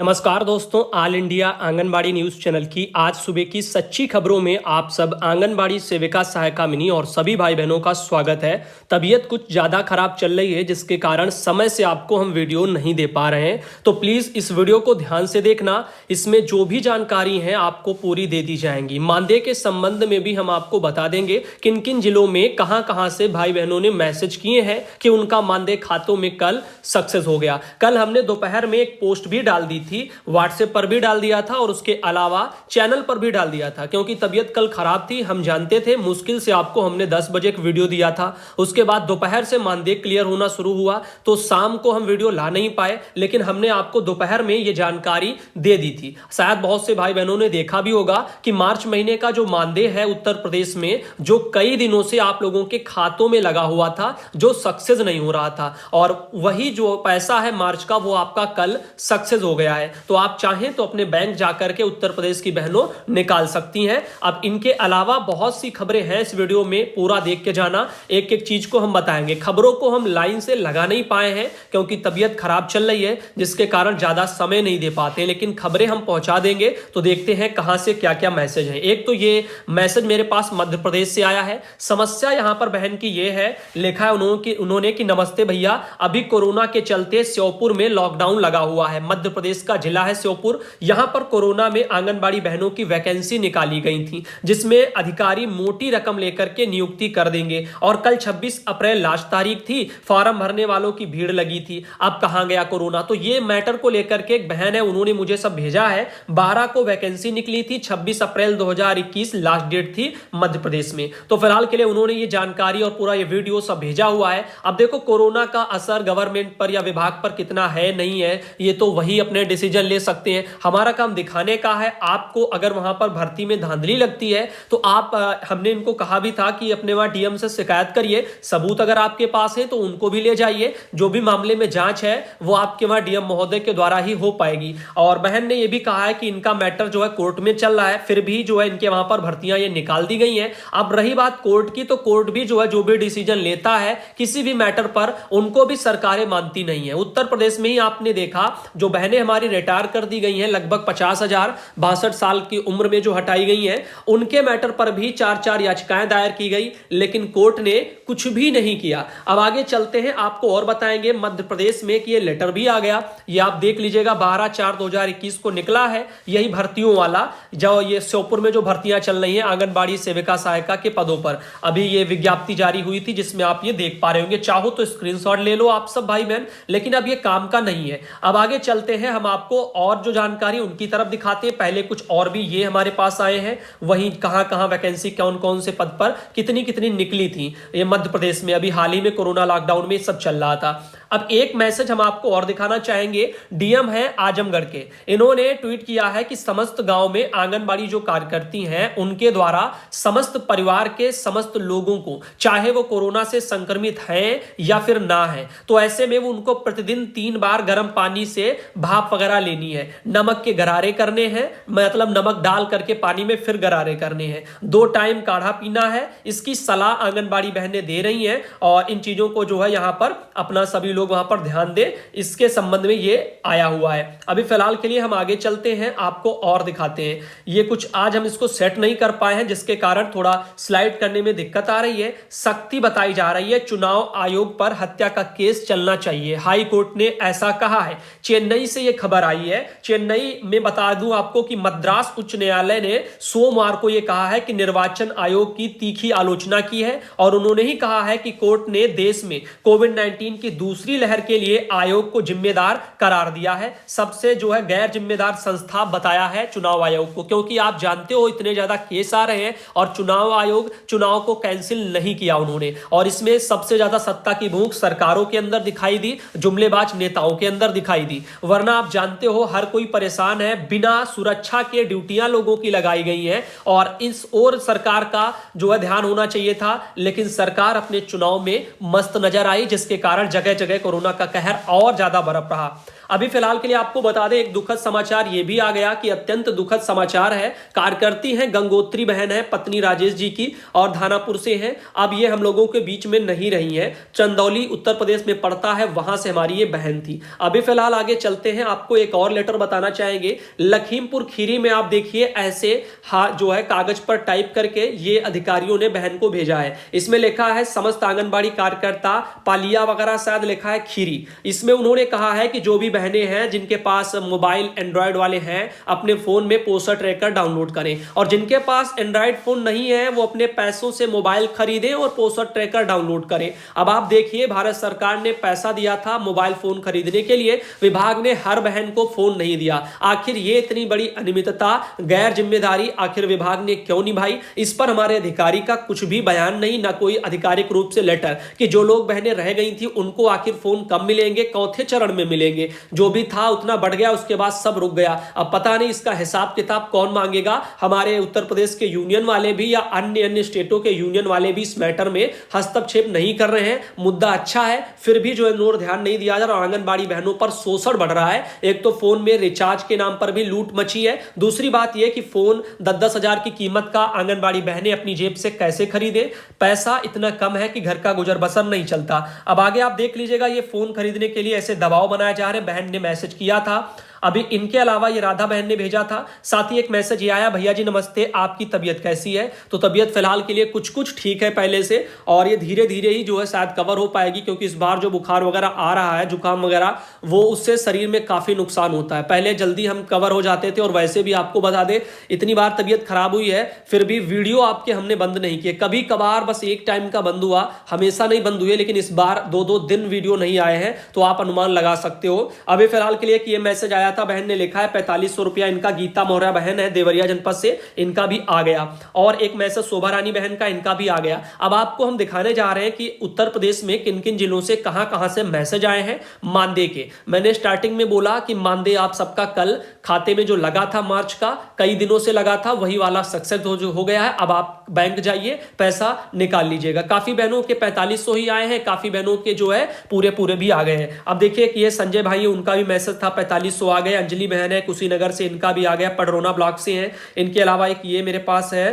नमस्कार दोस्तों, all India anganwadi news channel की आज सुबह की सच्ची खबरों में आप सब आंगनबाड़ी सेविका सहायिका मिनी और सभी भाई बहनों का स्वागत है। तबीयत कुछ ज़्यादा खराब चल रही है जिसके कारण समय से आपको हम वीडियो नहीं दे पा रहे हैं, तो प्लीज़ इस वीडियो को ध्यान से देखना। इसमें जो भी जानकारी है आपको पूरी दे दी जाएंगी। मानदेय के संबंध में भी हम आपको बता देंगे किन किन जिलों में कहां से भाई बहनों ने मैसेज किए हैं कि उनका मानदेय खातों में कल सक्सेस हो गया। कल हमने दोपहर में एक पोस्ट भी डाल दी थी, व्हाट्सएप पर भी डाल दिया था और उसके अलावा चैनल पर भी डाल दिया था, क्योंकि तबीयत कल खराब थी। हम जानते थे, मुश्किल से आपको हमने 10 बजे एक वीडियो दिया था। उसके बाद दोपहर से मानदेय क्लियर होना शुरू हुआ तो शाम को हम वीडियो ला नहीं पाए, लेकिन हमने आपको दोपहर में यह जानकारी दे दी थी। शायद बहुत से भाई बहनों ने देखा भी होगा कि मार्च महीने का जो मानदेय है उत्तर प्रदेश में, जो कई दिनों से आप लोगों के खातों में लगा हुआ था, जो सक्सेस नहीं हो रहा था, और वही जो पैसा है मार्च का वो आपका कल सक्सेस हो गया है। तो आप चाहें तो अपने बैंक जाकर के उत्तर प्रदेश की बहनों निकाल सकती हैं। अब इनके अलावा बहुत सी खबरें हैं, इस वीडियो में पूरा देख के जाना। एक एक चीज को हम बताएंगे। खबरों को हम लाइन से लगा नहीं पाए हैं क्योंकि तबीयत खराब चल रही है, जिसके कारण ज्यादा समय नहीं दे पाते, लेकिन खबरें हम पहुंचा देंगे। तो देखते हैं कहां से क्या क्या मैसेज है। एक तो ये मैसेज मेरे पास मध्य प्रदेश से आया है। समस्या यहां पर बहन की ये है, लिखा है उन्होंने कि नमस्ते भैया, अभी कोरोना के चलते श्योपुर में लॉकडाउन लगा हुआ है। मध्य प्रदेश का जिला है श्योपुर। यहां पर कोरोना में आंगनबाड़ी बहनों की वैकेंसी निकाली गई थी, जिसमें अधिकारी मोटी रकम लेकर के नियुक्ति कर देंगे, और कल 26 अप्रैल लास्ट तारीख थी। फॉर्म भरने वालों की भीड़ लगी थी। अब कहां गया कोरोना? तो ये मैटर को लेकर के एक बहन है, उन्होंने मुझे सब भेजा है। 12 को वैकेंसी निकली थी, 26 अप्रैल 2021 लास्ट डेट थी मध्य प्रदेश में। तो फिलहाल के लिए उन्होंने ये जानकारी और पूरा ये वीडियो सब भेजा हुआ है। अब देखो कोरोना का असर गवर्नमेंट पर या विभाग पर कितना है नहीं है, ये तो वही अपने डिसीजन ले सकते हैं। हमारा काम दिखाने का है। आपको अगर वहां पर भर्ती में धांधली लगती है तो आप हमने इनको कहा भी था कि अपने वहां डीएम से शिकायत करिए। सबूत अगर आपके पास है तो उनको भी ले जाइए। जो भी मामले में जांच है वो आपके वहां डीएम महोदय के द्वारा ही हो पाएगी। और बहन ने यह भी कहा है कि इनका मैटर जो है कोर्ट में चल रहा है, फिर भी जो है इनके वहां पर भर्तियां ये निकाल दी गई हैं। अब रही बात कोर्ट की, तो कोर्ट भी जो है जो भी डिसीजन लेता है किसी भी मैटर पर, उनको भी सरकारें मानती नहीं है। उत्तर प्रदेश में ही आपने देखा, जो बहनें हमारी रिटायर कर दी गई हैं, लगभग 50,000 62 साल की उम्र में जो हटाई गई हैं, उनके मैटर पर भी 4 याचिकाएं दायर की गई, लेकिन कोर्ट ने कुछ भी नहीं किया। अब आगे चलते हैं, आपको और बताएंगे मध्य प्रदेश में कि ये लेटर भी आ गया। ये आप देख लीजिएगा, 12/4/2021 को निकला है, यही भर्तियों वाला, जो ये श्योपुर में जो भर्तियां चल रही हैं आंगनबाड़ी सेविका सहायिका के पदों पर। अभी ये विज्ञप्ति जारी हुई थी जिसमें आप ये देख पा रहे होंगे। चाहो तो स्क्रीनशॉट ले लो आप सब भाई बहन, लेकिन अब ये काम का नहीं है। अब आगे चलते हैं, हम आपको और जो जानकारी उनकी तरफ दिखाते हैं। पहले कुछ और भी ये हमारे पास आए हैं, वहीं कहां वैकेंसी कौन कौन से पद पर कितनी कितनी निकली थी, ये मध्य प्रदेश में अभी हाल ही में कोरोना लॉकडाउन में सब चल रहा था। अब एक मैसेज हम आपको और दिखाना चाहेंगे। डीएम है आजमगढ़ के, इन्होंने ट्वीट किया है कि समस्त गांव में आंगनबाड़ी जो कार्यकर्ती हैं उनके द्वारा समस्त परिवार के समस्त लोगों को, चाहे वो कोरोना से संक्रमित हैं या फिर ना है, तो ऐसे में वो उनको प्रतिदिन 3 बार गर्म पानी से भाप वगैरह लेनी है, नमक के गरारे करने हैं, मतलब नमक डाल करके पानी में फिर गरारे करने हैं, 2 टाइम काढ़ा पीना है। इसकी सलाह आंगनबाड़ी बहनें दे रही हैं, और इन चीजों को जो है यहां पर अपना सभी लोग वहां पर ध्यान दें। इसके संबंध में ये आया हुआ है। अभी फिलहाल के लिए हम आगे चलते हैं, आपको और दिखाते हैं। ये कुछ आज हम इसको सेट नहीं कर पाए हैं, जिसके कारण थोड़ा स्लाइड करने में दिक्कत आ रही है। सख्ती बताई जा रही है, चुनाव आयोग पर हत्या का केस चलना चाहिए, हाई कोर्ट ने ऐसा कहा है। चेन्नई से यह खबर आई है। चेन्नई में बता दूं आपको कि मद्रास उच्च न्यायालय ने सोमवार को यह कहा है कि निर्वाचन आयोग की तीखी आलोचना की है, और उन्होंने ही कहा है कि कोर्ट ने देश में कोविड-19 की दूसरी लहर के लिए आयोग को जिम्मेदार करार दिया है। सबसे जो है गैर जिम्मेदार संस्था बताया है चुनाव आयोग को, क्योंकि आप जानते हो इतने ज्यादा केस आ रहे हैं और चुनाव आयोग चुनाव को कैंसिल नहीं किया उन्होंने। और इसमें सबसे ज्यादा सत्ता की भूख सरकारों के अंदर दिखाई दी, जुमलेबाज नेताओं के अंदर दिखाई दी। वरना आप जानते हो हर कोई परेशान है, बिना सुरक्षा के ड्यूटियां लोगों की लगाई गई हैं, और इस ओर सरकार का जो है ध्यान होना चाहिए था, लेकिन सरकार अपने चुनाव में मस्त नजर आई, जिसके कारण जगह जगह कोरोना का कहर और ज्यादा बरप रहा। अभी फिलहाल के लिए आपको बता दें एक दुखद समाचार ये भी आ गया कि अत्यंत दुखद समाचार है। कार्यकर्ती हैं, गंगोत्री बहन है, पत्नी राजेश जी की और धानापुर से हैं। अब ये हम लोगों के बीच में नहीं रही हैं। चंदौली उत्तर प्रदेश में पड़ता है, वहां से हमारी ये बहन थी। अभी फिलहाल आगे चलते हैं, आपको एक और लेटर बताना चाहेंगे। लखीमपुर खीरी में आप देखिए ऐसे जो है कागज पर टाइप करके ये अधिकारियों ने बहन को भेजा है। इसमें लिखा है समस्त आंगनबाड़ी कार्यकर्ता पालिया वगैरह शायद लिखा है खीरी। इसमें उन्होंने कहा है कि जो भी बहनें हैं जिनके पास मोबाइल एंड्रॉयड वाले हैं अपने फोन में पोस्टर ट्रैकर डाउनलोड करें, और जिनके पास एंड्रॉयड फोन नहीं है वो अपने पैसों से मोबाइल खरीदें और पोस्टर ट्रैकर डाउनलोड करें। अब आप देखिए भारत सरकार ने पैसा दिया था मोबाइल फोन खरीदने के लिए, विभाग ने हर बहन को फोन नहीं दिया। आखिर ये इतनी बड़ी अनियमितता, गैर जिम्मेदारी आखिर विभाग ने क्यों निभाई? इस पर हमारे अधिकारी का कुछ भी बयान नहीं, ना कोई आधिकारिक रूप से लेटर कि जो लोग बहनें रह गई थी उनको आखिर फोन कब मिलेंगे, चौथे चरण में मिलेंगे। जो भी था उतना बढ़ गया, उसके बाद सब रुक गया। अब पता नहीं इसका हिसाब किताब कौन मांगेगा। हमारे उत्तर प्रदेश के यूनियन वाले भी या अन्य अन्य स्टेटों के यूनियन वाले भी इस मैटर में हस्तक्षेप नहीं कर रहे हैं। मुद्दा अच्छा है, फिर भी जो है नोर ध्यान नहीं दिया जा रहा और आंगनबाड़ी बहनों पर शोषण बढ़ रहा है। एक तो फोन में रिचार्ज के नाम पर भी लूट मची है, दूसरी बात यह कि फोन 10-10 हजार की कीमत का आंगनबाड़ी बहनें अपनी जेब से कैसे खरीदे? पैसा इतना कम है कि घर का गुजर बसर नहीं चलता। अब आगे आप देख लीजिएगा, ये फोन खरीदने के लिए ऐसे दबाव बनाए जा रहे हैं। बहन ने मैसेज किया था। अभी इनके अलावा ये राधा बहन ने भेजा था, साथ ही एक मैसेज ये आया, भैया जी नमस्ते, आपकी तबीयत कैसी है? तो तबीयत फिलहाल के लिए कुछ कुछ ठीक है पहले से, और ये धीरे धीरे ही जो है शायद कवर हो पाएगी, क्योंकि इस बार जो बुखार वगैरह आ रहा है, जुकाम वगैरह, वो उससे शरीर में काफी नुकसान होता है। पहले जल्दी हम कवर हो जाते थे, और वैसे भी आपको बता दें इतनी बार तबीयत खराब हुई है फिर भी वीडियो आपके हमने बंद नहीं किए। कभी कभार बस एक टाइम का बंद हुआ, हमेशा नहीं बंद हुए, लेकिन इस बार 2-2 दिन वीडियो नहीं आए हैं, तो आप अनुमान लगा सकते हो। अभी फिलहाल के लिए ये मैसेज आया था, बहन ने लिखा है 4500 रुपया इनका, गीता मौर्य बहन है देवरिया जनपद से, इनका भी आ गया। और एक मैसेज शोभा रानी बहन का, इनका भी आ गया। अब आपको हम दिखाने जा रहे हैं कि उत्तर प्रदेश में किन किन जिलों से कहां कहां से मैसेज आए हैं मानदेय के। मैंने स्टार्टिंग में बोला कि मानदेय आप सबका कल खाते में जो लगा था मार्च का, कई दिनों से लगा था, वही वाला सक्सेस हो गया है। अब आप बैंक जाइए, पैसा निकाल लीजिएगा। काफी बहनों के 4500 ही आए हैं, काफी बहनों के जो है पूरे पूरे भी आ गए हैं। अब देखिए कि ये संजय भाई, उनका भी मैसेज था, 4500 आ गए। अंजलि बहन है कुशीनगर से, इनका भी आ गया, पडरौना ब्लॉक से हैं। इनके अलावा एक ये मेरे पास है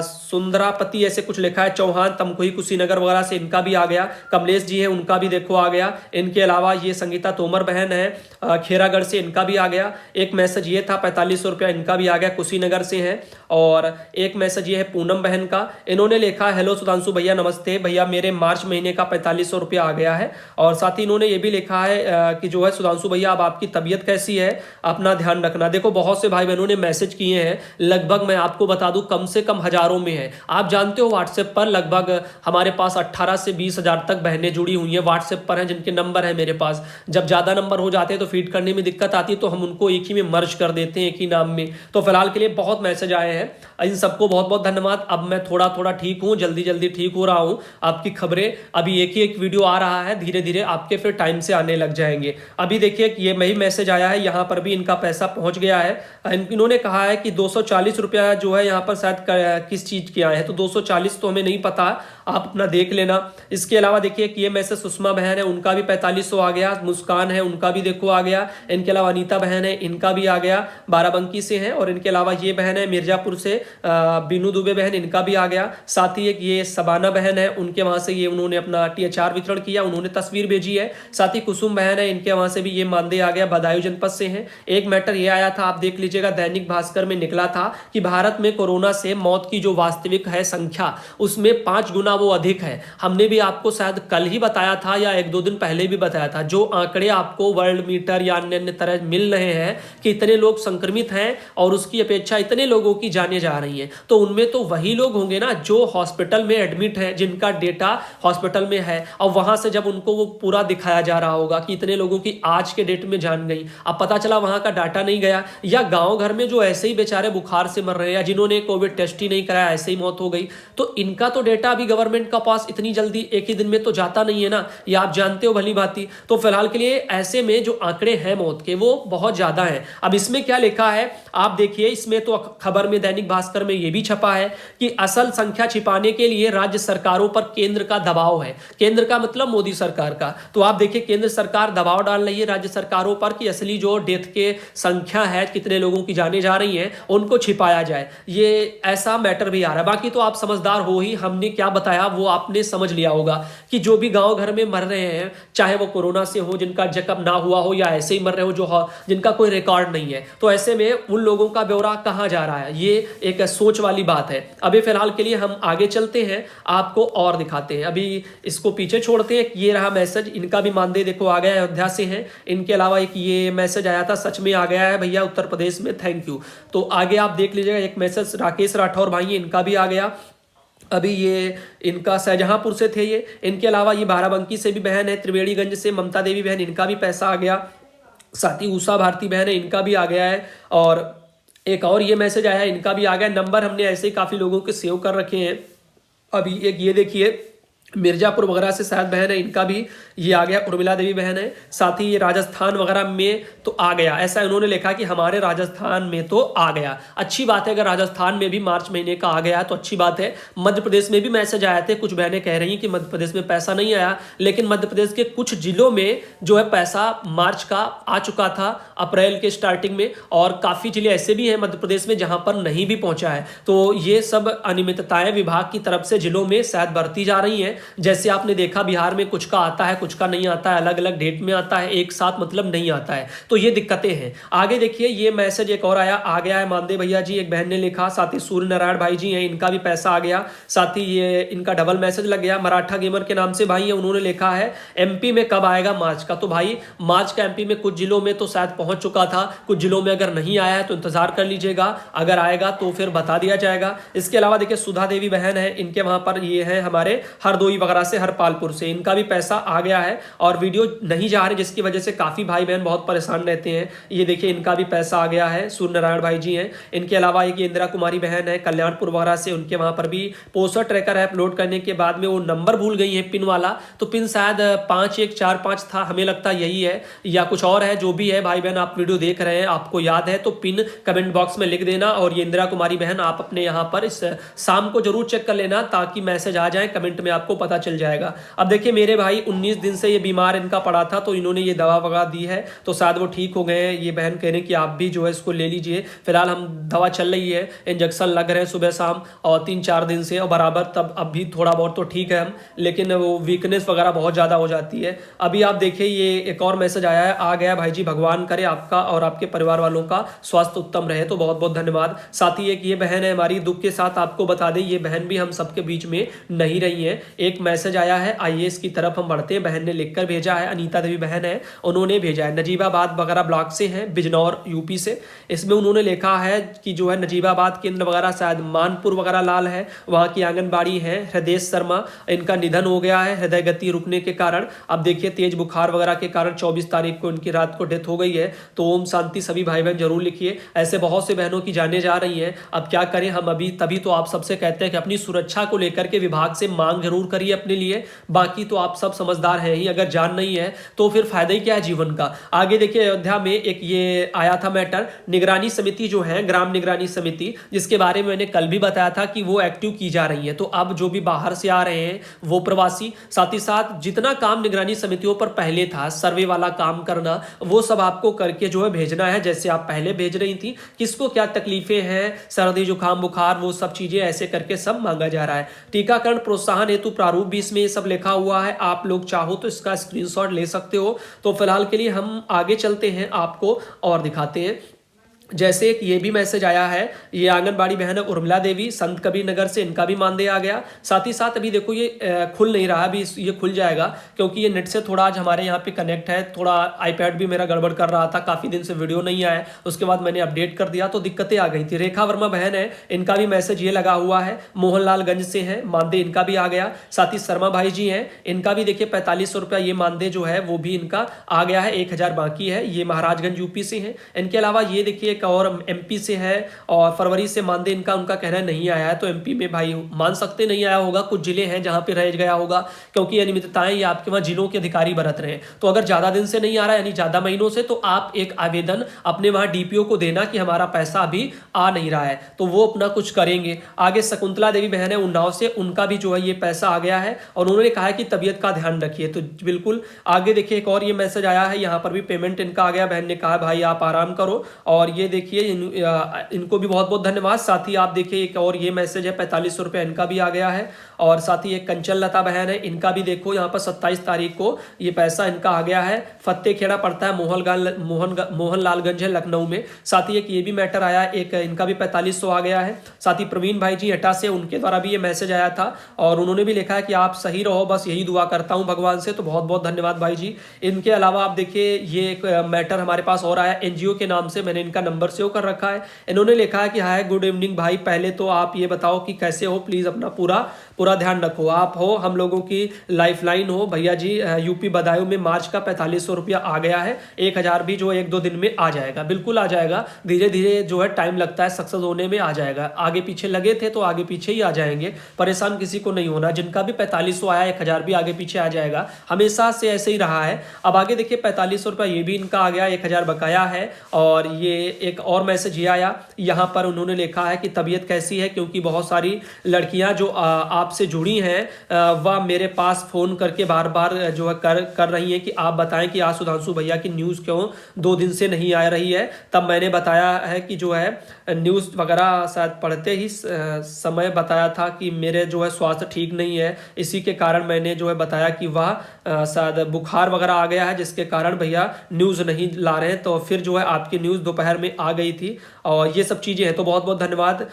सुंदरापति ऐसे कुछ लिखा है, चौहान तमकुही कुशीनगर वगैरह से, इनका भी आ गया। कमलेश जी है, उनका भी देखो आ गया। इनके अलावा ये संगीता तोमर बहन है खेरागढ़ से, इनका भी आ गया। एक मैसेज ये था 4500 रुपया, इनका भी आ गया, कुशीनगर से है। और एक मैसेज ये है पूनम बहन का, इन्होंने लिखा हेलो सुधांशु भैया नमस्ते, भैया मेरे मार्च महीने का 4500 रुपया आ गया है। और साथ ही इन्होंने ये भी लिखा है कि जो है सुधांशु भैया अब आपकी तबीयत कैसी है, अपना ध्यान रखना। देखो बहुत से भाई बहनों ने मैसेज किए हैं, लगभग मैं आपको बता दूं कम से कम हजारों में है। आप जानते हो व्हाट्सएप पर लगभग हमारे पास 18 से 20 हजार तक बहनें जुड़ी हुई हैं, व्हाट्सएप पर हैं, जिनके नंबर है मेरे पास। जब ज्यादा नंबर हो जाते हैं तो फीड करने में दिक्कत आती है, तो हम उनको एक ही में मर्ज कर देते हैं, एक ही नाम में। तो फिलहाल के लिए बहुत मैसेज आए हैं, इन सबको बहुत बहुत धन्यवाद। अब मैं थोड़ा थोड़ा ठीक हूं, जल्दी जल्दी ठीक हो रहा हूं। आपकी खबरें अभी एक ही एक वीडियो आ रहा है, धीरे धीरे आपके फिर टाइम से आने लग जाएंगे। अभी देखिए ये वही मैसेज आया है, यहां पर भी इनका पैसा पहुंच गया है। इन्होंने कहा है कि 240 रुपया जो है यहाँ पर शायद किस चीज के आए हैं, तो 240 तो हमें नहीं पता, आप अपना देख लेना। इसके अलावा देखिए कि ये मैसेज सुषमा बहन है, उनका भी 4500 आ गया। मुस्कान है, उनका भी देखो आ गया। इनके अलावा अनीता बहन है, इनका भी आ गया, बाराबंकी से है। और इनके अलावा ये बहन है मिर्जापुर से, बीनू दुबे बहन, इनका भी आ गया। साथ ही एक ये सबाना बहन है, उनके वहां से ये उन्होंने अपना THR वितरण किया, उन्होंने तस्वीर भेजी है। साथ ही कुसुम बहन है, इनके वहां से भी ये मानदेय आ गया, बदायूं जनपद से है। एक मैटर ये आया था, आप देख लीजिएगा, दैनिक भास्कर में निकला था कि भारत में कोरोना से मौत की जो वास्तविक है संख्या, उसमें 5 गुना वो अधिक है। हमने भी आपको शायद कल ही बताया था या 1-2 दिन पहले भी बताया था, जो आंकड़े आपको वर्ल्ड मीटर या अन्य अन्य तरह मिल रहे हैं कि इतने लोग संक्रमित हैं और उसकी अपेक्षा इतने लोगों की जानें जा रही हैं, तो उनमें तो वही लोग होंगे ना जो हॉस्पिटल में एडमिट हैं, जिनका डेटा हॉस्पिटल में है, और वहां से जब उनको वो पूरा दिखाया जा रहा होगा कि इतने लोगों की आज के डेट में जान गई। अब पता चला वहां का डाटा नहीं गया, या गांव घर में जो ऐसे ही बेचारे बुखार से मर रहे हैं, या जिन्होंने कोविड टेस्ट ही नहीं कराया ऐसे ही मौत हो गई, तो इनका तो डेटा अभी गवर्नमेंट गवर्नमेंट का पास इतनी जल्दी एक ही दिन में तो जाता नहीं है ना, ये आप जानते हो भली भांति। तो फिलहाल के लिए ऐसे में जो आंकड़े हैं मौत के वो बहुत ज्यादा हैं। अब इसमें क्या लिखा है आप देखिए, इसमें तो खबर में दैनिक भास्कर में ये भी छपा है कि असल संख्या छिपाने के लिए राज्य सरकारों पर केंद्र का दबाव है। केंद्र का मतलब मोदी सरकार का। तो आप देखिए केंद्र सरकार दबाव डाल रही है राज्य सरकारों पर कि असली जो डेथ के संख्या है, कितने लोगों की जाने जा रही हैं, उनको छिपाया जाए। ये ऐसा मैटर भी आ रहा है। बाकी तो आप समझदार हो ही, हमने क्या बताया वो आपने समझ लिया होगा कि जो भी गांव घर में मर रहे हैं, चाहे वो कोरोना से हो जिनका चेकअप ना हुआ हो या ऐसे ही मर रहे हो जिनका कोई रिकॉर्ड नहीं है, तो ऐसे में उन लोगों का ब्यौरा कहां जा रहा है, ये एक सोच वाली बात है। अभी फिलहाल के लिए हम आगे चलते हैं, आपको और दिखाते हैं। अभी इसको पीछे छोड़ते हैं। ये रहा मैसेज, इनका भी मानदेय देखो आ गया है, अयोध्या से है। इनके अलावा एक ये मैसेज आया था, सच में आ गया है भैया उत्तर प्रदेश में, थैंक यू। तो आगे आप देख लीजिएगा, एक मैसेज राकेश राठौर भाई है, इनका भी आ गया। अभी ये इनका शाहजहांपुर से थे ये। इनके अलावा ये बाराबंकी से भी बहन है, त्रिवेणीगंज से ममता देवी बहन, इनका भी पैसा आ गया। साथ ही उषा भारती बहन है, इनका भी आ गया है। और एक और ये मैसेज आया है, इनका भी आ गया। नंबर हमने ऐसे ही काफ़ी लोगों के सेव कर रखे हैं। अभी एक ये देखिए मिर्जापुर वगैरह से शायद बहन है, इनका भी ये आ गया। उर्मिला देवी बहन है। साथ ही ये राजस्थान वगैरह में तो आ गया, ऐसा उन्होंने लिखा कि हमारे राजस्थान में तो आ गया। अच्छी बात है, अगर राजस्थान में भी मार्च महीने का आ गया तो अच्छी बात है। मध्य प्रदेश में भी मैसेज आए थे, कुछ बहनें कह रही हैं कि मध्य प्रदेश में पैसा नहीं आया, लेकिन मध्य प्रदेश के कुछ जिलों में जो है पैसा मार्च का आ चुका था अप्रैल के स्टार्टिंग में, और काफ़ी जिले ऐसे भी हैं मध्य प्रदेश में जहां पर नहीं भी पहुंचा है। तो ये सब अनियमितताएं विभाग की तरफ से जिलों में शायद बढ़ती जा रही हैं। जैसे आपने देखा बिहार में कुछ का आता है, कुछ का नहीं आता है, अलग अलग डेट में आता है, एक साथ मतलब नहीं आता है। तो ये दिक्कतें हैं। आगे देखिए ये मैसेज एक और आ गया है, मानदेय भैया जी, एक बहन ने लिखा। साथ ही सूर्य नारायण भाई जी हैं, इनका भी पैसा आ गया। साथ ही ये इनका डबल मैसेज लग गया। मराठा गेमर के नाम से भाई है, उन्होंने लिखा है एमपी में कब आएगा मार्च का। तो भाई मार्च का एमपी में कुछ जिलों में तो शायद पहुंच चुका था, कुछ जिलों में अगर नहीं आया है तो इंतजार कर लीजिएगा, अगर आएगा तो फिर बता दिया जाएगा। इसके अलावा देखिए सुधा देवी बहन है, इनके वहां पर ये है हमारे हरदोई वगैरह से, हरपालपुर से, इनका भी पैसा आ गया है। और वीडियो नहीं जा रही जिसकी वजह से काफी भाई बहन बहुत परेशान रहते हैं। ये देखिए इनका भी पैसा आ गया है, सूर्य नारायण भाई जी हैं। इनके अलावा एक इंदिरा कुमारी बहन है कल्याणपुर वगैरह से, उनके वहां पर भी पोस्टर ट्रैकर ऐप लोड करने के बाद में वो नंबर भूल गई है पिन वाला, तो पिन शायद 5145 था, हमें लगता यही है या कुछ और है। जो भी है भाई बहन आप वीडियो देख रहे हैं, आपको याद है तो पिन कमेंट बॉक्स में लिख देना। और ये इंदिरा कुमारी बहन आप अपने यहाँ पर इस शाम को जरूर चेक कर लेना, ताकि मैसेज आ जाए कमेंट में, आपको पता चल जाएगा। अब देखिए मेरे भाई 19 दिन से ये बीमार इनका पड़ा था, तो इन्होंने ये दवा वगैरह दी है, तो शायद वो ठीक हो गए हैं। ये बहन कह रहे हैं कि आप भी जो है इसको ले लीजिए। फिलहाल हम दवा चल रही है, इंजेक्शन लग रहे हैं सुबह शाम और 3-4 दिन से और बराबर, तब अब भी थोड़ा बहुत तो ठीक है हम, लेकिन वो वीकनेस वगैरह बहुत ज़्यादा हो जाती है। अभी आप देखिए ये एक और मैसेज आया है, आ गया भाई जी, भगवान करे आपका और आपके परिवार वालों का स्वास्थ्य उत्तम रहे, तो बहुत बहुत धन्यवाद। साथ ही एक ये बहन है हमारी, दुख के साथ आपको बता दें ये बहन भी हम सबके बीच में नहीं रही है। एक मैसेज आया है आईएएस की तरफ हम बढ़ते हैं, बहन ने लिखकर भेजा है, अनीता देवी बहन है, उन्होंने भेजा है। नजीबाबाद वगैरह ब्लॉक से है, बिजनौर यूपी से। इसमें उन्होंने लिखा है कि जो है नजीबाबाद केंद्र वगैरह शायद मानपुर वगैरह लाल है, वहाँ की आंगनबाड़ी है। हृदय शर्मा, इनका निधन हो गया है हृदय गति रुकने के कारण। अब देखिए तेज बुखार वगैरह के कारण 24 तारीख को इनकी रात को डेथ हो गई है। तो ओम शांति सभी भाई बहन जरूर लिखिए। ऐसे बहुत से बहनों की जाने जा रही हैं, अब क्या करें हम। अभी तभी तो आप सबसे कहते हैं कि अपनी सुरक्षा को लेकर के विभाग से मांग जरूर करिए अपने लिए। बाकी तो आप सब समझदार हैं ही, अगर जान नहीं है तो फिर फायदा ही क्या है जीवन का। आगे देखिए अयोध्या में एक ये आया था मैटर, निगरानी समिति जो है, ग्राम निगरानी समिति, जिसके बारे में मैंने कल भी बताया था कि वो एक्टिव की जा रही है। तो अब जो भी बाहर से आ रहे हैं वो प्रवासी, साथ ही साथ जितना काम निगरानी समितियों पर पहले था, सर्वे वाला काम करना, वो सब आपको करके जो है भेजना है, जैसे आप पहले भेज रही थी। किसको क्या तकलीफें हैं, सर्दी जुकाम बुखार, वो सब चीजें ऐसे करके सब मांगा जा रहा है। टीकाकरण प्रोत्साहन हेतु प्रारूप भी इसमें ये सब लिखा हुआ है, आप लोग चाहो तो इसका स्क्रीनशॉट ले सकते हो। तो फिलहाल के लिए हम आगे चलते हैं, आपको और दिखाते हैं। जैसे एक ये भी मैसेज आया है, ये आंगनबाड़ी बहन है उर्मिला देवी, संत कबीर नगर से, इनका भी मानदेय आ गया। साथ ही साथ अभी देखो ये खुल नहीं रहा, अभी ये खुल जाएगा क्योंकि ये नेट से थोड़ा आज हमारे यहाँ पे कनेक्ट है, थोड़ा आईपैड भी मेरा गड़बड़ कर रहा था, काफ़ी दिन से वीडियो नहीं आया, उसके बाद मैंने अपडेट कर दिया तो दिक्कतें आ गई थी। रेखा वर्मा बहन है, इनका भी मैसेज ये लगा हुआ है, मोहनलालगंज से है, मानदेय इनका भी आ गया। साथ ही शर्मा भाई जी हैं, इनका भी देखिए 4500 रुपया ये मानदेय जो है वो भी इनका आ गया है, 1000 बाकी है। ये महाराजगंज यूपी से है। इनके अलावा ये देखिए एक और एमपी से है और फरवरी से मानदेय इनका उनका कहना नहीं आया है। तो एमपी में भाई मान सकते नहीं आया होगा, कुछ जिले हैं जहां पे रह गया होगा, क्योंकि अनियमितताएं ये आपके वहां जिलों के अधिकारी बरत रहे हैं। तो अगर ज्यादा दिन से नहीं आ रहा है, यानी ज्यादा महीनों से, तो आप एक आवेदन अपने वहां डीपीओ को देना कि हमारा पैसा अभी आ नहीं रहा है, तो वो अपना कुछ करेंगे। आगे शकुंतला देवी बहन है उन्नाव से, उनका भी जो है ये पैसा आ गया है और उन्होंने कहा है कि तबीयत का ध्यान रखिए। तो बिल्कुल आगे देखिए एक और ये मैसेज आया है, यहाँ पर भी पेमेंट इनका आ गया। बहन ने कहा भाई आप आराम करो, और ये देखिए इनको भी बहुत बहुत धन्यवाद। साथ ही आप देखिए एक और ये मैसेज है, 4500 रुपये इनका भी आ गया है। और साथ ही एक कंचन लता बहन है, इनका भी देखो यहाँ पर 27 तारीख को ये पैसा इनका आ गया है। फत्ते खेड़ा पड़ता है, मोहनलालगंज है लखनऊ में। साथ ही एक ये भी मैटर आया, एक इनका भी 4500 आ गया है। साथ ही प्रवीण भाई जी हटा से, उनके द्वारा भी ये मैसेज आया था और उन्होंने भी लिखा है कि आप सही रहो, बस यही दुआ करता हूं भगवान से। तो बहुत बहुत धन्यवाद भाई जी। इनके अलावा आप देखिए ये एक मैटर हमारे पास और आया एनजीओ के नाम से, मैंने इनका नंबर सेव कर रखा है। इन्होंने लिखा है कि हाय गुड इवनिंग भाई, पहले तो आप ये बताओ कि कैसे हो, प्लीज अपना पूरा ध्यान रखो। आप हो हम लोगों की लाइफलाइन हो भैया जी। यूपी बदायूं में मार्च का 4500 रुपया आ गया है, 1000 भी जो है 1-2 दिन में आ जाएगा, बिल्कुल आ जाएगा। धीरे धीरे जो है टाइम लगता है, सक्सेस होने में आ जाएगा। आगे पीछे लगे थे तो आगे पीछे ही आ जाएंगे, परेशान किसी को नहीं होना। जिनका भी 4500 आया, 1000 भी आगे पीछे आ जाएगा, हमेशा से ऐसे ही रहा है। अब आगे देखिए 4500 रुपया ये भी इनका आ गया, 1000 बकाया है। और ये एक और मैसेज ये आया, यहाँ पर उन्होंने लिखा है कि तबीयत कैसी है, क्योंकि बहुत सारी लड़कियां जो आपसे जुड़ी हैं वह मेरे पास फोन करके बार बार जो है कर रही हैं कि आप बताएं कि आज सुधांशु भैया की न्यूज़ क्यों 2 दिन से नहीं आ रही है। तब मैंने बताया है कि जो है न्यूज़ वगैरह शायद पढ़ते ही समय बताया था कि मेरे जो है स्वास्थ्य ठीक नहीं है, इसी के कारण मैंने जो है बताया कि वह शायद बुखार वगैरह आ गया है, जिसके कारण भैया न्यूज़ नहीं ला रहे हैं। तो फिर जो है आपकी न्यूज़ दोपहर में आ गई थी और ये सब चीज़ें हैं। तो बहुत बहुत धन्यवाद।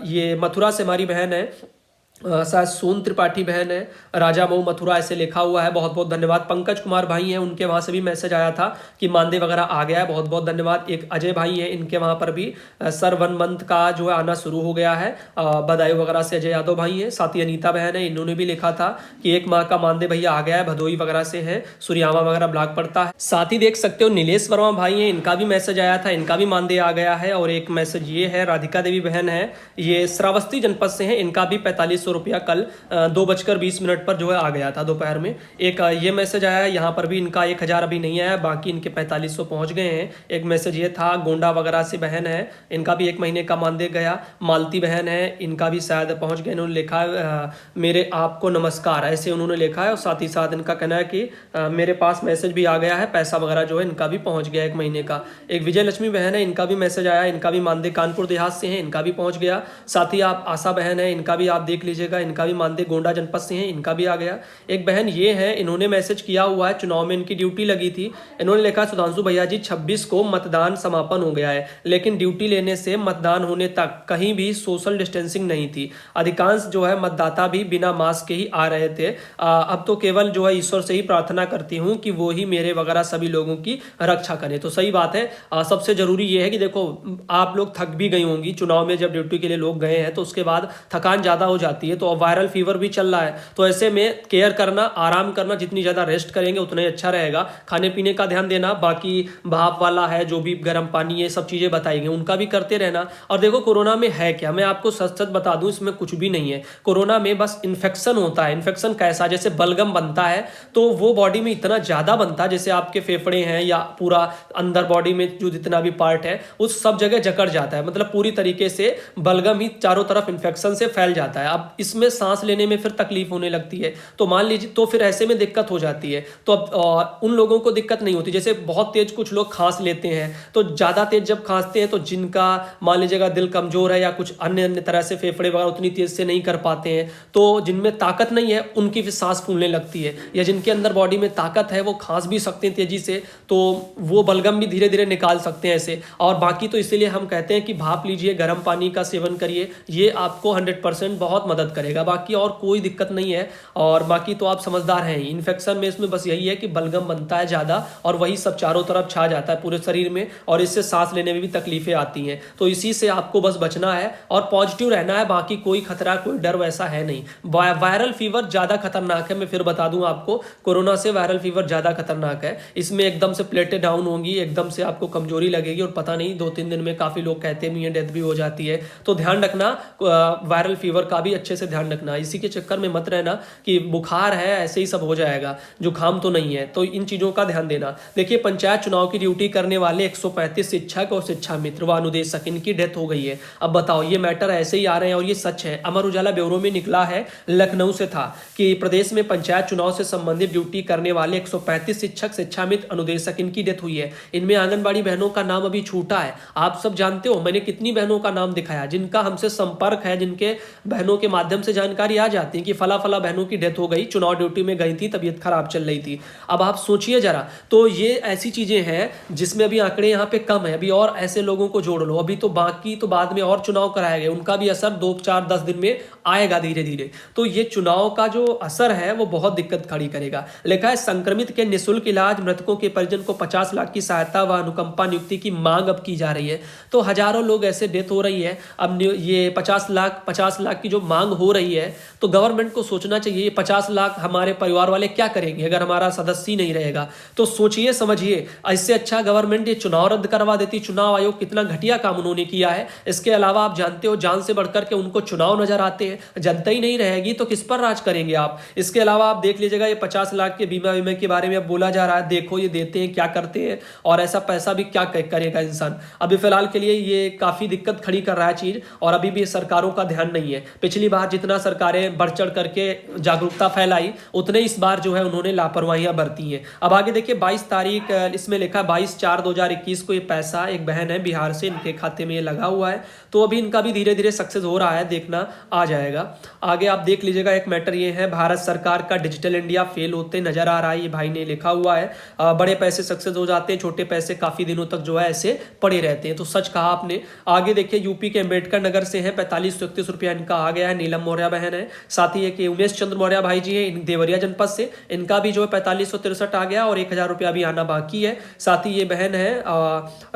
ये मथुरा से हमारी बहन है, शायद सोन त्रिपाठी बहन है, राजा मऊ मथुरा ऐसे लिखा हुआ है, बहुत बहुत धन्यवाद। पंकज कुमार भाई हैं, उनके वहाँ से भी मैसेज आया था कि मानदेय वगैरह आ गया है, बहुत बहुत धन्यवाद। एक अजय भाई हैं, इनके वहाँ पर भी सर 1 मंथ का जो है आना शुरू हो गया है, बदायूं वगैरह से अजय यादव भाई हैं। साथ ही अनीता बहन है, इन्होंने भी लिखा था कि 1 माह का मानदेय भैया आ गया है, भदोई वगैरह से है, सूर्यामा वगैरह ब्लॉक पड़ता है। साथ ही देख सकते हो नीलेश वर्मा भाई हैं, इनका भी मैसेज आया था, इनका भी मानदेय आ गया है। और एक मैसेज ये है, राधिका देवी बहन है, ये श्रावस्ती जनपद से है, इनका भी 4500 रुपया कल 2:20 पर जो है आ गया था दोपहर में। एक ये मैसेज आया है, यहाँ पर भी इनका 1000 अभी नहीं आया, बाकी इनके 4500 पहुंच गए हैं। एक मैसेज ये था, गोंडा वगैरह से बहन है, इनका भी 1 महीने का मानदेय गया। मालती बहन है, इनका भी शायद पहुंच गए। इन्होंने लिखा है मेरे आपको नमस्कार, ऐसे उन्होंने लिखा है। और साथ ही साथ इनका कहना है कि मेरे पास मैसेज भी आ गया है, पैसा वगैरह जो है इनका भी पहुंच गया 1 महीने का। एक विजय लक्ष्मी बहन है, इनका भी मैसेज आया, इनका भी मानदेय कानपुर देहात से है, इनका भी पहुंच गया। साथ ही आप आशा बहन है, इनका भी आप देख लीजिएगा, इनका भी मानदेय गोंडा जनपद से हैं, इनका भी आ गया। एक बहन ये है, इन्होंने मैसेज किया हुआ है, चुनाव में इनकी ड्यूटी लगी थी, इन्होंने लिखा सुधांशु भैया जी 26 को मतदान समापन हो गया है, लेकिन ड्यूटी लेने से मतदान होने तक कहीं भी सोशल डिस्टेंसिंग नहीं थी। अधिकांश जो है मतदाता भी बिना मास्क के ही आ रहे थे। अब तो केवल जो है ईश्वर से ही प्रार्थना करती हूँ कि वो ही मेरे वगैरह सभी लोगों की रक्षा करे। तो सही बात है। सबसे जरूरी ये है कि देखो आप लोग थक भी गई होंगी, चुनाव में जब ड्यूटी के लिए लोग गए हैं तो उसके बाद थकान ज्यादा हो जाती है, तो वायरल फीवर भी चल रहा है। तो ऐसे में केयर करना, आराम करना, जितनी ज़्यादा रेस्ट करेंगे उतना ही अच्छा रहेगा। खाने पीने का ध्यान देना, बाकी भाप वाला है जो भी गर्म पानी, ये सब चीज़ें बताएंगे उनका भी करते रहना। और देखो कोरोना में है क्या, मैं आपको सच सच बता दूं, इसमें कुछ भी नहीं है। कोरोना में बस इन्फेक्शन होता है। इन्फेक्शन कैसा, जैसे बलगम बनता है तो वो बॉडी में इतना ज़्यादा बनता है, जैसे आपके फेफड़े हैं या पूरा अंदर बॉडी में जो जितना भी पार्ट है उस सब जगह जकड़ जाता है, मतलब पूरी तरीके से बलगम ही चारों तरफ इन्फेक्शन से फैल जाता है। अब इसमें सांस लेने में फिर तकलीफ होने लगती है, तो मान लीजिए, तो फिर ऐसे में दिक्कत हो जाती है। तो अब उन लोगों को दिक्कत नहीं होती, जैसे बहुत तेज कुछ लोग खांस लेते हैं, तो ज़्यादा तेज जब खांसते हैं तो जिनका मान लीजिएगा दिल कमजोर है या कुछ अन्य तरह से फेफड़े वगैरह उतनी तेज से नहीं कर पाते हैं, तो जिनमें ताकत नहीं है उनकी फिर सांस फूलने लगती है। या जिनके अंदर बॉडी में ताकत है वो खांस भी सकते हैं तेजी से, तो वो बलगम भी धीरे धीरे निकाल सकते हैं ऐसे। और बाकी तो इसीलिए हम कहते हैं कि भाप लीजिए, गर्म पानी का सेवन करिए, ये आपको 100% बहुत मदद मदद करेगा, बाकी और कोई दिक्कत नहीं है। और बाकी तो आप समझदार हैं। इन्फेक्शन में इसमें बस यही है कि बलगम बनता है ज़्यादा और वही सब चारों तरफ छा जाता है पूरे शरीर में, और इससे सांस लेने में भी तकलीफें आती हैं। तो इसी से आपको बस बचना है और पॉजिटिव रहना है, बाकी कोई खतरा कोई डर वैसा है नहीं। वायरल फीवर ज़्यादा खतरनाक है, मैं फिर बता दूं आपको, कोरोना से वायरल फीवर ज़्यादा खतरनाक है। इसमें एकदम से प्लेटें डाउन होंगी, एकदम से आपको कमजोरी लगेगी और पता नहीं 2-3 दिन में काफ़ी लोग कहते भी हैं डेथ भी हो जाती है। तो ध्यान रखना, वायरल फीवर का भी अच्छे से ध्यान रखना। इसी के चक्कर में मत रहना कि बुखार है ऐसे ही सब हो जाएगा, जुकाम तो नहीं है। तो इन चीज़ों का ध्यान देना। देखिए, पंचायत चुनाव की ड्यूटी करने वाले 135 शिक्षक और शिक्षा मित्र व अनुदेशक, इनकी डेथ हो गई है। अब बताओ, ये मैटर ऐसे ही आ रहे हैं और ये सच है। अमर उजाला ब्यूरो में निकला है, लखनऊ से था, कि प्रदेश में पंचायत चुनाव से संबंधित ड्यूटी करने वाले 135 शिक्षक, शिक्षा मित्र, अनुदेशक, इनकी डेथ हुई है। इनमें आंगनबाड़ी बहनों का नाम अभी छूटा है। आप सब जानते हो मैंने कितनी बहनों का नाम दिखाया जिनका हमसे संपर्क है, जिनके बहनों के माध्यम से जानकारी आ जाती है कि फला फला बहनों की डेथ हो गई, चुनाव ड्यूटी में गई थी, तबीयत खराब चल रही थी। अब आप सोचिए जरा, तो ये ऐसी चीजें हैं जिसमें अभी आंकड़े यहाँ पे कम है। अभी और ऐसे लोगों को जोड़ लो, अभी तो बाकी तो बाद में और चुनाव कराए गए, उनका भी असर 2-4-10 दिन में आएगा धीरे धीरे। तो ये चुनाव का जो असर है वो बहुत दिक्कत खड़ी करेगा। लिखा है, संक्रमित के निःशुल्क इलाज, मृतकों के परिजन को 50 लाख की सहायता व अनुकंपा नियुक्ति की मांग अब की जा रही है। तो हजारों लोग ऐसे डेथ हो रही है। अब ये 50 लाख की जो मांग हो रही है, तो गवर्नमेंट को सोचना चाहिए ये 50 लाख हमारे परिवार वाले क्या करेंगे अगर हमारा सदस्य ही नहीं रहेगा। तो सोचिए समझिए, इससे अच्छा गवर्नमेंट ये चुनाव रद्द करवा देती। चुनाव आयोग कितना घटिया काम उन्होंने किया है। इसके अलावा आप जानते हो, जान से बढ़कर के उनको चुनाव नजर आते हैं। जनता ही नहीं रहेगी तो किस पर राज करेंगे आप। इसके अलावा आप देख लीजिएगा, ये 50 लाख के बीमा के बारे में अब बोला जा रहा है, देखो ये देते हैं क्या करते हैं, और ऐसा पैसा भी क्या करेगा इंसान। अभी फिलहाल के लिए ये काफी दिक्कत खड़ी कर रहा है चीज, और अभी भी सरकारों का ध्यान नहीं है। पिछली बार जितना सरकारें बढ़ चढ़ करके जागरूकता फैलाई, उतने इस बार जो है उन्होंने लापरवाहियां बरती हैं। अब आगे देखिए, 22 तारीख इसमें लिखा 22/4/2021 को ये पैसा, एक बहन है बिहार से, इनके खाते में ये लगा हुआ है। तो अभी इनका भी धीरे धीरे सक्सेस हो रहा है, देखना आ जाएगा। आगे आप देख लीजिएगा, एक मैटर ये है, भारत सरकार का डिजिटल इंडिया फेल होते नजर आ रहा है, ये भाई ने लिखा हुआ है। बड़े पैसे सक्सेस हो जाते हैं, छोटे पैसे काफी दिनों तक जो है ऐसे पड़े रहते हैं। तो सच कहा आपने। आगे देखिए, यूपी के अम्बेडकर नगर से है, 4531 रुपया इनका आ गया है। नीलम मौर्य बहन है। साथ ही एक उमेश चंद्र मौर्य भाई जी है, देवरिया जनपद से, इनका भी जो है 4563 आ गया और 1000 रुपया अभी आना बाकी है। साथ ही ये बहन है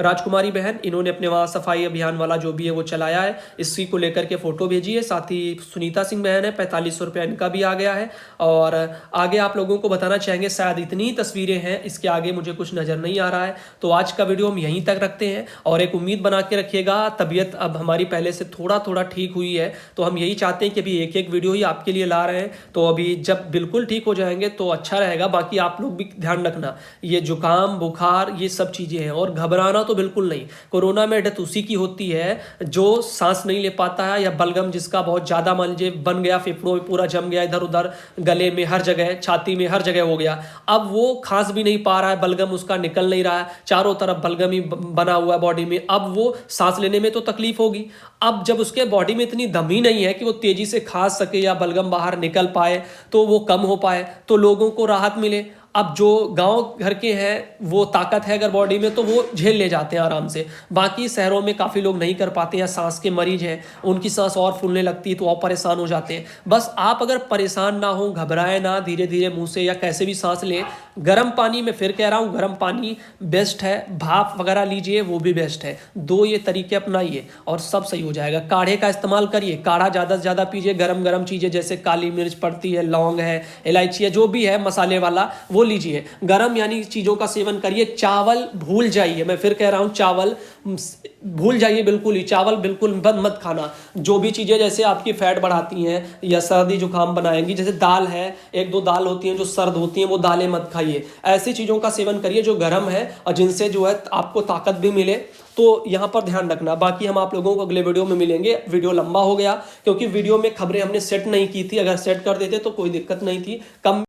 राजकुमारी बहन, इन्होंने अपने वहां सफाई अभियान वाला जो भी है वो चलाया है, इसी को लेकर के फोटो भेजी है। साथ ही सुनीता सिंह बहन है, 4500 रुपया इनका भी आ गया है। और आगे आप लोगों को बताना चाहेंगे, शायद इतनी तस्वीरें हैं, इसके आगे मुझे कुछ नजर नहीं आ रहा है। तो आज का वीडियो हम यहीं तक रखते हैं और एक उम्मीद बना के रखिएगा। तबीयत अब हमारी पहले से थोड़ा थोड़ा ठीक हुई है, तो हम यही चाहते हैं कि अभी एक एक वीडियो ही आपके लिए ला रहे हैं। तो अभी जब बिल्कुल ठीक हो जाएंगे तो अच्छा रहेगा। बाकी आप लोग भी ध्यान रखना, ये जुकाम बुखार ये सब चीजें हैं, और घबराना तो बिल्कुल नहीं। कोरोना में डेथ उसी की होती है जो सांस नहीं ले पाता है, या बलगम जिसका बहुत ज्यादा मान लीजिए बन गया, फेफड़ों में पूरा जम गया, इधर उधर गले में हर जगह, छाती में हर जगह हो गया। अब वो खांस भी नहीं पा रहा है, बलगम उसका निकल नहीं रहा है, चारों तरफ बलगम ही बना हुआ है बॉडी में। अब वो सांस लेने में तो तकलीफ होगी। अब जब उसके बॉडी में इतनी दम ही नहीं है कि वो तेजी से खांस सके या बलगम बाहर निकल पाए, तो वो कम हो पाए, तो लोगों को राहत मिले। अब जो गांव घर के हैं वो ताकत है अगर बॉडी में, तो वो झेल ले जाते हैं आराम से। बाकी शहरों में काफ़ी लोग नहीं कर पाते हैं, सांस के मरीज हैं, उनकी सांस और फूलने लगती है तो और परेशान हो जाते हैं। बस आप अगर परेशान ना हो, घबराए ना, धीरे धीरे मुंह से या कैसे भी सांस लें। गर्म पानी में फिर कह रहा हूँ, गर्म पानी बेस्ट है, भाप वगैरह लीजिए वो भी बेस्ट है। दो ये तरीके अपनाइए और सब सही हो जाएगा। काढ़े का इस्तेमाल करिए, काढ़ा ज़्यादा से ज़्यादा पीजिए। गरम गरम चीज़ें जैसे काली मिर्च पड़ती है, लौंग है, इलायची है, जो भी है मसाले वाला वो लीजिए। गरम यानी चीज़ों का सेवन करिए। चावल भूल जाइए, मैं फिर कह रहा हूँ, चावल भूल जाइए बिल्कुल ही। चावल बिल्कुल मत खाना। जो भी चीज़ें जैसे आपकी फैट बढ़ाती हैं या सर्दी जुकाम बनाएंगी, जैसे दाल है, एक दो दाल होती हैं जो सर्द होती हैं, वो दालें मत खाइए। ऐसी चीज़ों का सेवन करिए जो गर्म है और जिनसे जो है आपको ताकत भी मिले। तो यहाँ पर ध्यान रखना। बाकी हम आप लोगों को अगले वीडियो में मिलेंगे। वीडियो लंबा हो गया क्योंकि वीडियो में खबरें हमने सेट नहीं की थी, अगर सेट कर देते तो कोई दिक्कत नहीं थी। कम